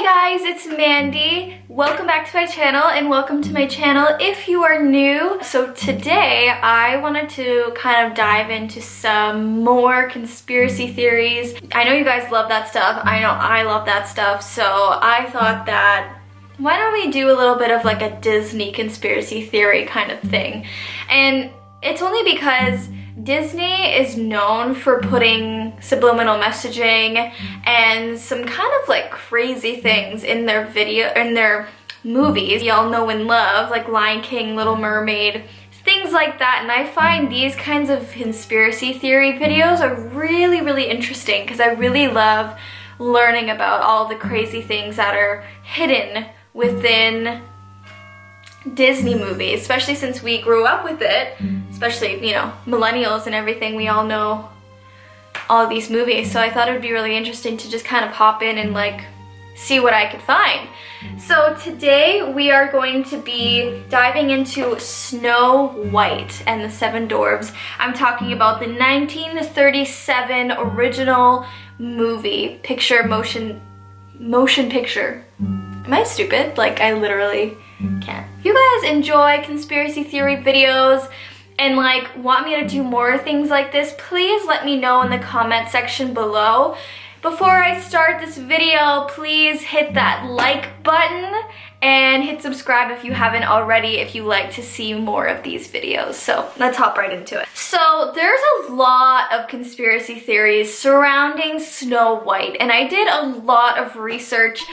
Hi guys, it's Mandy. Welcome back to my channel and welcome to my channel if you are new. So today I wanted to kind of dive into some more conspiracy theories. I know you guys love that stuff. I know I love that stuff. So I thought that why don't we do a little bit of like a Disney conspiracy theory kind of thing. And it's only because Disney is known for putting subliminal messaging and some kind of like crazy things in their movies. Y'all know and love, like Lion King, Little Mermaid, things like that. And I find these kinds of conspiracy theory videos are really, really interesting because I really love learning about all the crazy things that are hidden within Disney movies, especially since we grew up with it, especially, you know, millennials and everything. We all know all of these movies, so I thought it would be really interesting to just kind of hop in and like see what I could find. So today we are going to be diving into Snow White and the Seven Dwarfs. I'm talking about the 1937 original movie, motion picture. Am I stupid? Like, I literally can't. If you guys enjoy conspiracy theory videos and like want me to do more things like this, please let me know in the comment section below. Before I start this video, please hit that like button and hit subscribe if you haven't already, if you like to see more of these videos. So let's hop right into it. So there's a lot of conspiracy theories surrounding Snow White, and I did a lot of research,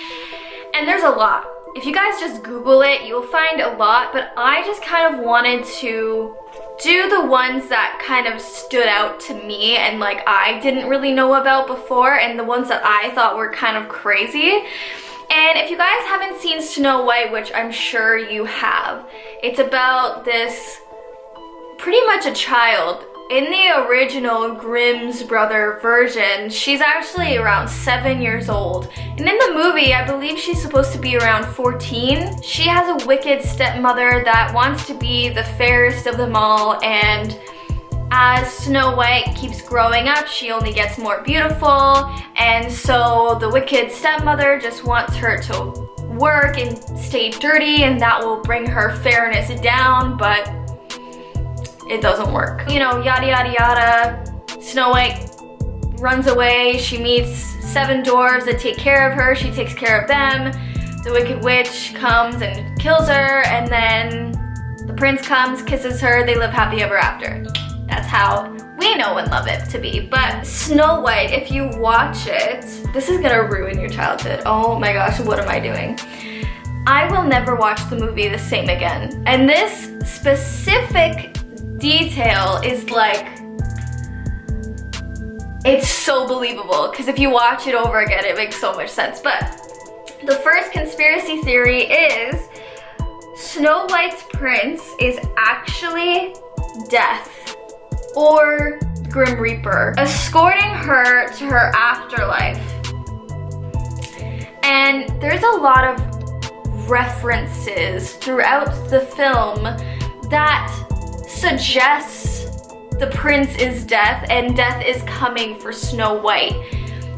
and there's a lot. If you guys just Google it, you'll find a lot, but I just kind of wanted to do the ones that kind of stood out to me and like I didn't really know about before, and the ones that I thought were kind of crazy. And if you guys haven't seen Snow White, which I'm sure you have, it's about this pretty much a child. In the original Grimm's brother version, she's actually around 7 years old. And in the movie, I believe she's supposed to be around 14. She has a wicked stepmother that wants to be the fairest of them all, and as Snow White keeps growing up, she only gets more beautiful, and so the wicked stepmother just wants her to work and stay dirty, and that will bring her fairness down, but it doesn't work. You know, yada yada yada. Snow White runs away. She meets 7 dwarves that take care of her. She takes care of them. The wicked witch comes and kills her, and then the prince comes, kisses her. They live happy ever after. That's how we know and love it to be. But Snow White, if you watch it, this is gonna ruin your childhood. Oh my gosh, what am I doing? I will never watch the movie the same again. And this specific detail is like, it's so believable because if you watch it over again, it makes so much sense. But the first conspiracy theory is Snow White's prince is actually Death, or Grim Reaper, escorting her to her afterlife. And there's a lot of references throughout the film that suggests the prince is Death and Death is coming for Snow White.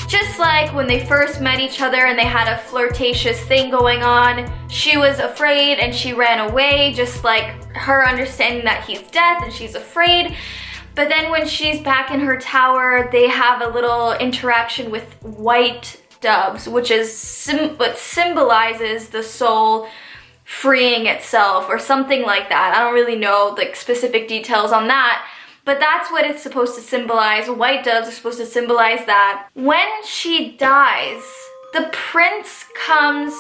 Just like when they first met each other and they had a flirtatious thing going on, she was afraid and she ran away, just like her understanding that he's Death and she's afraid. But then when she's back in her tower, they have a little interaction with white doves, which is what symbolizes the soul freeing itself or something like that. I don't really know the specific details on that, but that's what it's supposed to symbolize. White doves are supposed to symbolize that. When she dies, the prince comes,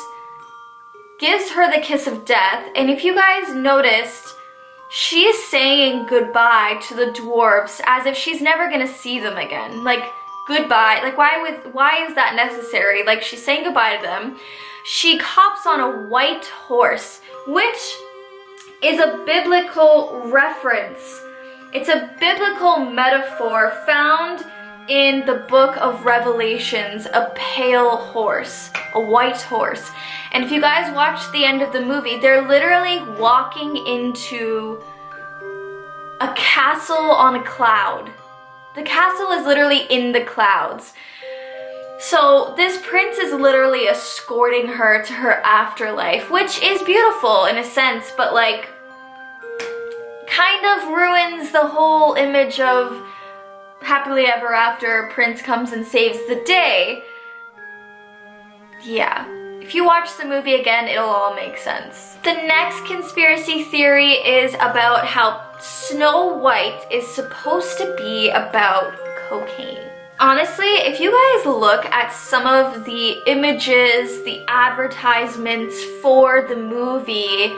gives her the kiss of death, and if you guys noticed, she's saying goodbye to the dwarves as if she's never gonna see them again. Like, goodbye. Like, why is that necessary? Like, she's saying goodbye to them. She hops on a white horse, which is a biblical reference. It's a biblical metaphor found in the book of Revelations, a pale horse, a white horse. And if you guys watch the end of the movie, they're literally walking into a castle on a cloud. The castle is literally in the clouds. So this prince is literally escorting her to her afterlife, which is beautiful in a sense, but like kind of ruins the whole image of happily ever after, prince comes and saves the day. Yeah. If you watch the movie again, it'll all make sense. The next conspiracy theory is about how Snow White is supposed to be about cocaine. Honestly, if you guys look at some of the images, the advertisements for the movie,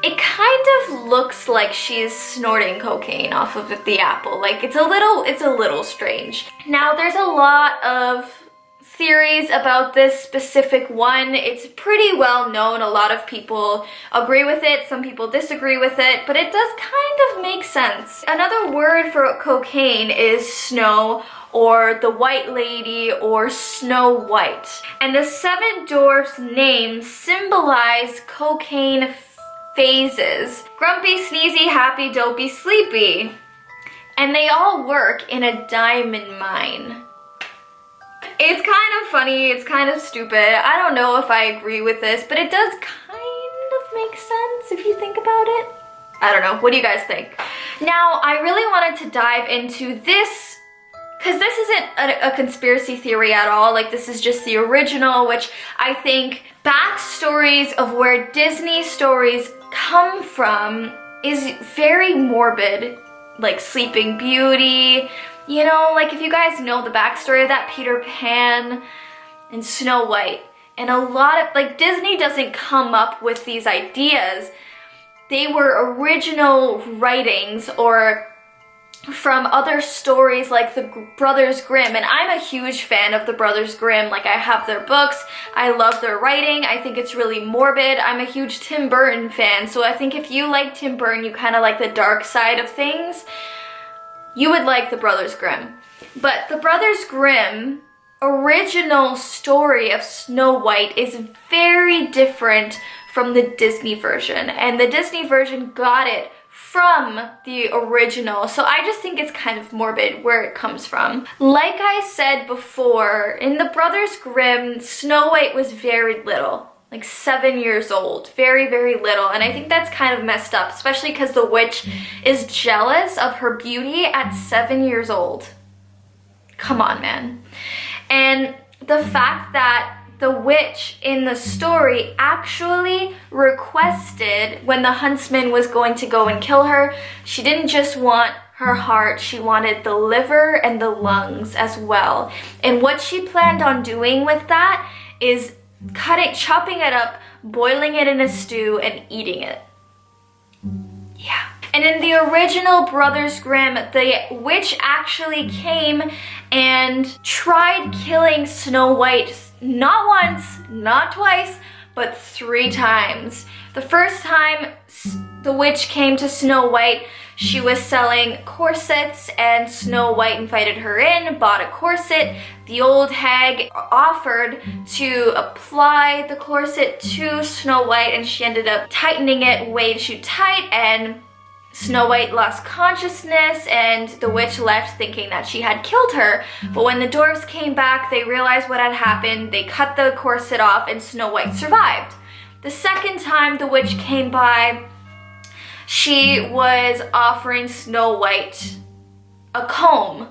it kind of looks like she's snorting cocaine off of the apple. Like it's a little strange. Now there's a lot of theories about this specific one. It's pretty well known. A lot of people agree with it, some people disagree with it, but it does kind of make sense. Another word for cocaine is snow, or the White Lady, or Snow White. And the 7 dwarfs' names symbolize cocaine phases: grumpy, sneezy, happy, dopey, sleepy. And they all work in a diamond mine. It's kind of funny, it's kind of stupid. I don't know if I agree with this, but it does kind of make sense if you think about it. I don't know, what do you guys think? Now, I really wanted to dive into this, because this isn't a conspiracy theory at all. Like, this is just the original, which I think backstories of where Disney stories come from is very morbid. Like Sleeping Beauty, you know, like if you guys know the backstory of that, Peter Pan and Snow White, and a lot of, like, Disney doesn't come up with these ideas. They were original writings or from other stories like the Brothers Grimm, and I'm a huge fan of the Brothers Grimm. Like, I have their books, I love their writing, I think it's really morbid. I'm a huge Tim Burton fan, so I think if you like Tim Burton, you kind of like the dark side of things, you would like the Brothers Grimm. But the Brothers Grimm original story of Snow White is very different from the Disney version, and the Disney version got it from the original. So I just think it's kind of morbid where it comes from. Like I said before, in the Brothers Grimm, Snow White was very little, like 7 years old, very, very little. And I think that's kind of messed up, especially because the witch is jealous of her beauty at 7 years old. Come on, man. And the fact that the witch in the story actually requested, when the huntsman was going to go and kill her, she didn't just want her heart, she wanted the liver and the lungs as well. And what she planned on doing with that is chopping it up, boiling it in a stew, and eating it. Yeah. And in the original Brothers Grimm, the witch actually came and tried killing Snow White not once, not twice, but 3 times. The first time the witch came to Snow White, she was selling corsets, and Snow White invited her in, bought a corset. The old hag offered to apply the corset to Snow White, and she ended up tightening it way too tight, and Snow White lost consciousness, and the witch left thinking that she had killed her. But when the dwarves came back, they realized what had happened. They cut the corset off, and Snow White survived. The second time the witch came by, she was offering Snow White a comb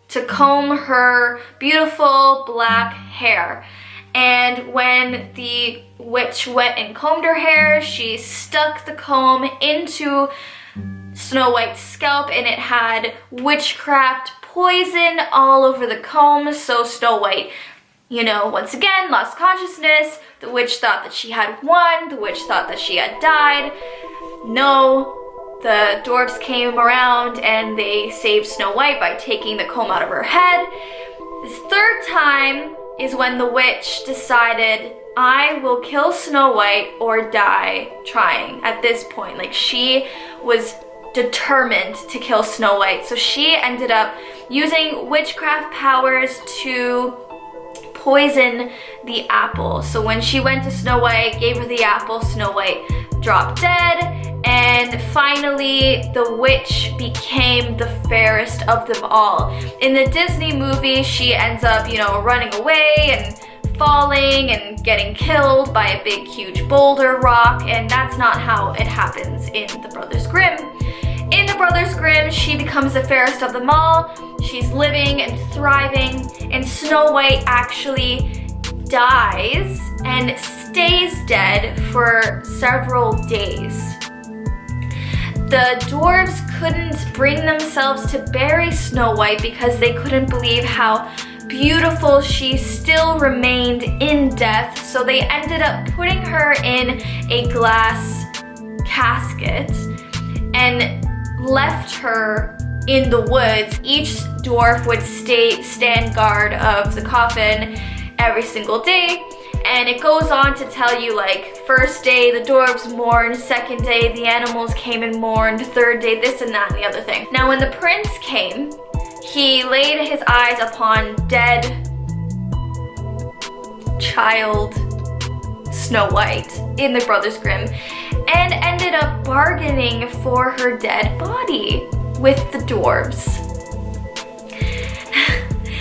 to comb her beautiful black hair. And when the witch went and combed her hair, she stuck the comb into Snow White's scalp, and it had witchcraft poison all over the comb. So Snow White, you know, once again lost consciousness. The witch thought that she had won. The witch thought that she had died. No, the dwarves came around and they saved Snow White by taking the comb out of her head. This third time is when the witch decided, I will kill Snow White or die trying. At this point, like, she was determined to kill Snow White. So she ended up using witchcraft powers to poison the apple. So when she went to Snow White, gave her the apple, Snow White dropped dead. And finally, the witch became the fairest of them all. In the Disney movie, she ends up, you know, running away and falling and getting killed by a big, huge boulder rock, and that's not how it happens in the Brothers Grimm. In the Brothers Grimm, she becomes the fairest of them all. She's living and thriving, and Snow White actually dies and stays dead for several days. The dwarves couldn't bring themselves to bury Snow White because they couldn't believe how beautiful she still remained in death, so they ended up putting her in a glass casket and left her in the woods. Each dwarf would stand guard of the coffin every single day. And it goes on to tell you, like, first day the dwarves mourned, second day the animals came and mourned, third day this and that and the other thing. Now when the prince came, he laid his eyes upon dead child Snow White in the Brothers Grimm and ended up bargaining for her dead body with the dwarves.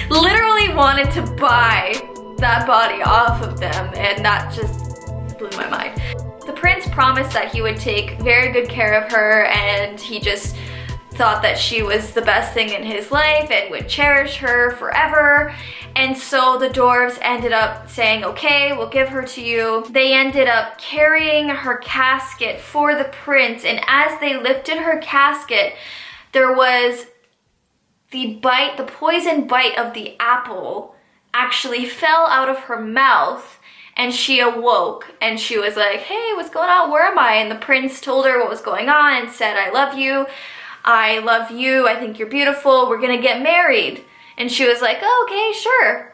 Literally wanted to buy that body off of them, and that just blew my mind. The prince promised that he would take very good care of her, and he just thought that she was the best thing in his life and would cherish her forever. And so the dwarves ended up saying, okay, we'll give her to you. They ended up carrying her casket for the prince, and as they lifted her casket, there was the poison bite of the apple actually fell out of her mouth, and she awoke and she was like, hey, what's going on? Where am I? And the prince told her what was going on and said, I love you. I think you're beautiful. We're gonna get married. And she was like, oh, okay, sure.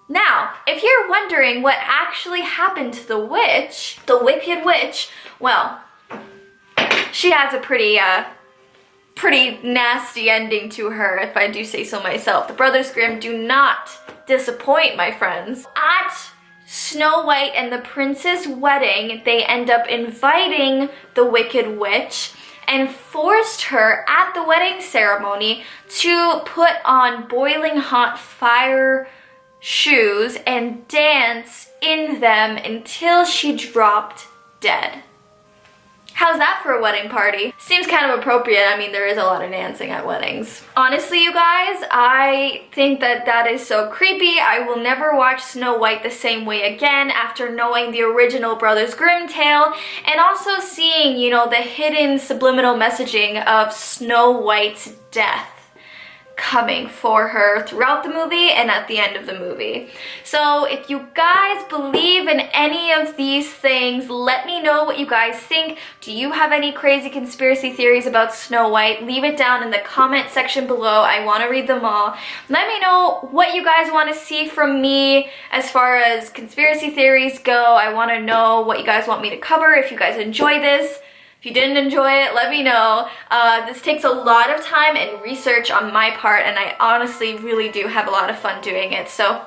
Now, if you're wondering what actually happened to the witch, the wicked witch, well, she has a pretty nasty ending to her, if I do say so myself. The Brothers Grimm do not disappoint, my friends. At Snow White and the prince's wedding, they end up inviting the Wicked Witch and forced her at the wedding ceremony to put on boiling hot fire shoes and dance in them until she dropped dead. How's that for a wedding party? Seems kind of appropriate. I mean, there is a lot of dancing at weddings. Honestly, you guys, I think that that is so creepy. I will never watch Snow White the same way again after knowing the original Brothers Grimm tale and also seeing, you know, the hidden subliminal messaging of Snow White's death coming for her throughout the movie and at the end of the movie. So if you guys believe in any of these things, let me know what you guys think. Do you have any crazy conspiracy theories about Snow White? Leave it down in the comment section below. I want to read them all. Let me know what you guys want to see from me as far as conspiracy theories go. I want to know what you guys want me to cover if you guys enjoy this. If you didn't enjoy it, let me know. This takes a lot of time and research on my part, and I honestly really do have a lot of fun doing it. So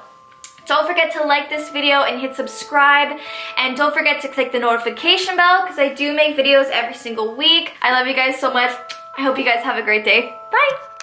don't forget to like this video and hit subscribe, and don't forget to click the notification bell because I do make videos every single week. I love you guys so much. I hope you guys have a great day. Bye!